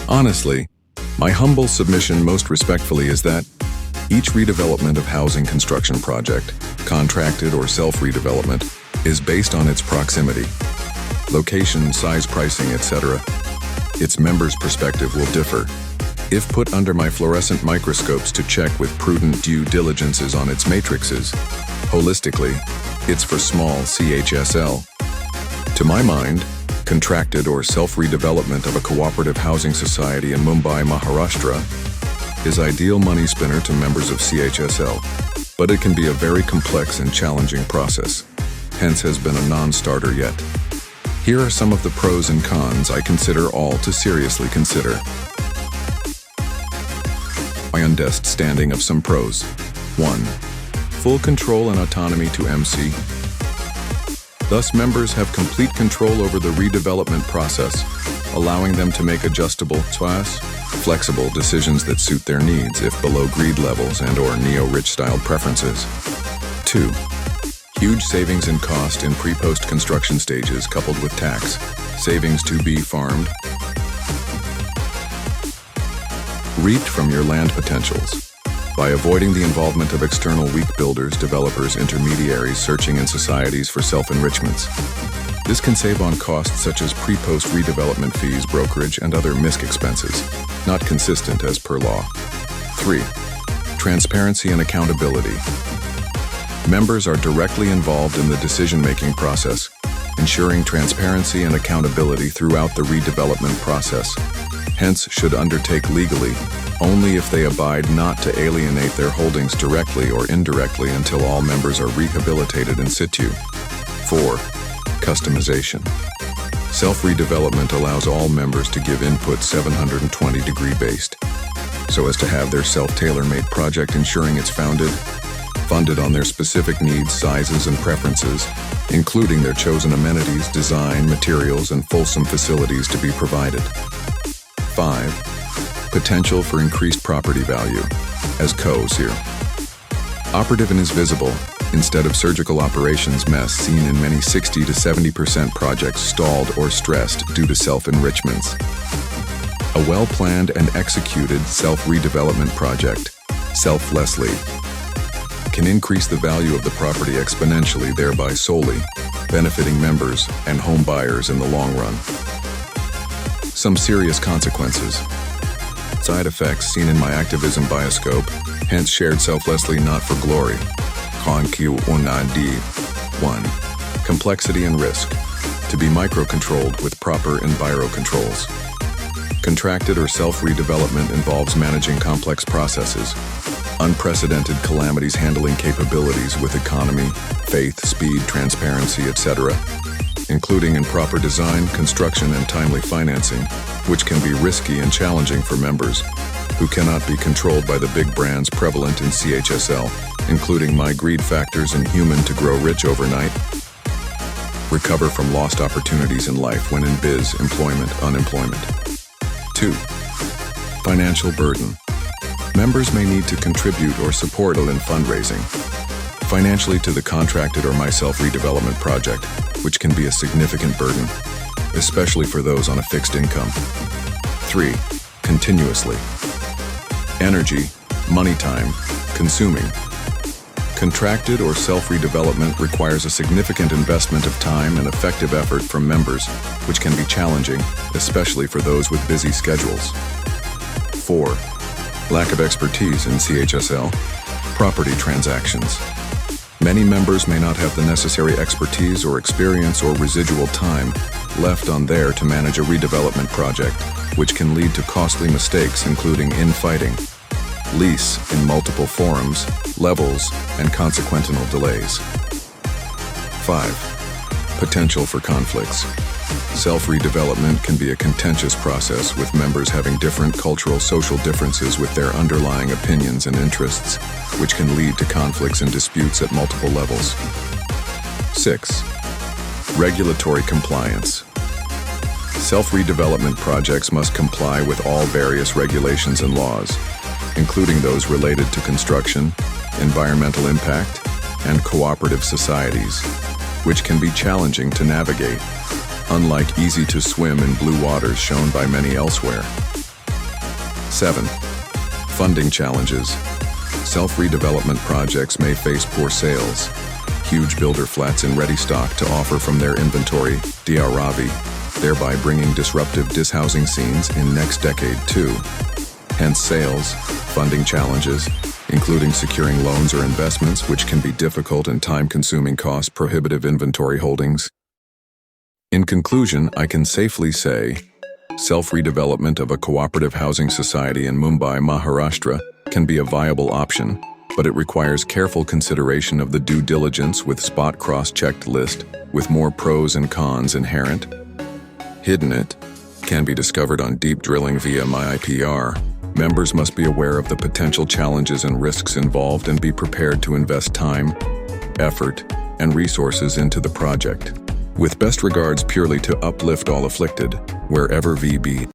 Honestly, my humble submission most respectfully is that each redevelopment of housing construction project, contracted or self-redevelopment, is based on its proximity, location, size, pricing, etc. Its members' perspective will differ. If put under my fluorescent microscopes to check with prudent due diligences on its matrices, holistically, it's for small CHSL. To my mind, contracted or self-redevelopment of a cooperative housing society in Mumbai, Maharashtra, is ideal money spinner to members of CHSL, but it can be a very complex and challenging process, hence has been a non-starter yet. Here are some of the pros and cons I consider all to seriously consider. MyUndeststanding of some pros. 1. Full control and autonomy to MC. Thus, members have complete control over the redevelopment process, allowing them to make adjustable, flexible decisions that suit their needs if below greed levels and/or neo-rich styled preferences. 2. Huge savings in cost in pre-post construction stages coupled with tax savings to be farmed, reaped from your land potentials. By avoiding the involvement of external weak builders, developers, intermediaries searching in societies for self-enrichments. This can save on costs such as pre-post redevelopment fees, brokerage, and other MISC expenses, not consistent as per law. 3. Transparency and accountability. Members are directly involved in the decision-making process, ensuring transparency and accountability throughout the redevelopment process, hence should undertake legally only if they abide not to alienate their holdings directly or indirectly until all members are rehabilitated in situ. 4. Customization. Self-redevelopment allows all members to give input 720-degree based, so as to have their self-tailor-made project ensuring it's funded on their specific needs, sizes, and preferences, including their chosen amenities, design, materials, and fulsome facilities to be provided. 5. Potential for increased property value, as COs here. Operative and is visible, instead of surgical operations mess seen in many 60 to 70% projects stalled or stressed due to self-enrichments. A well-planned and executed self-redevelopment project, selflessly, can increase the value of the property exponentially, thereby solely benefiting members and home buyers in the long run. Some serious consequences. Side effects seen in my activism bioscope, hence shared selflessly not for glory. One, complexity and risk, to be micro-controlled with proper enviro controls. Contracted or self-redevelopment involves managing complex processes, unprecedented calamities handling capabilities with economy, faith, speed, transparency, etc., including improper design, construction, and timely financing, which can be risky and challenging for members who cannot be controlled by the big brands prevalent in CHSL, including my greed factors and human to grow rich overnight. Recover from lost opportunities in life when in biz, employment, unemployment. 2. Financial burden. Members may need to contribute or support in fundraising financially to the contracted or my self-redevelopment project, which can be a significant burden, especially for those on a fixed income. 3. Continuously. Energy, money, time, consuming. Contracted or self-redevelopment requires a significant investment of time and effective effort from members, which can be challenging, especially for those with busy schedules. 4. Lack of expertise in CHSL. Property transactions. Many members may not have the necessary expertise or experience or residual time left on there to manage a redevelopment project, which can lead to costly mistakes including infighting, lease in multiple forms, levels, and consequential delays. 5. Potential for conflicts. Self-redevelopment can be a contentious process with members having different cultural social differences with their underlying opinions and interests, which can lead to conflicts and disputes at multiple levels. 6. Regulatory compliance. Self-redevelopment projects must comply with all various regulations and laws, including those related to construction, environmental impact, and cooperative societies, which can be challenging to navigate, unlike easy-to-swim in blue waters shown by many elsewhere. 7. Funding challenges. Self-redevelopment projects may face poor sales. Huge builder flats in ready stock to offer from their inventory, DRAV, thereby bringing disruptive dishousing scenes in next decade too. Hence sales, funding challenges, including securing loans or investments which can be difficult and time-consuming cost-prohibitive inventory holdings. In conclusion, I can safely say, self-redevelopment of a cooperative housing society in Mumbai, Maharashtra can be a viable option, but it requires careful consideration of the due diligence with spot cross-checked list with more pros and cons inherent. Hidden it can be discovered on deep drilling via myIPR. Members must be aware of the potential challenges and risks involved and be prepared to invest time, effort, and resources into the project. With best regards purely to uplift all afflicted, wherever VB.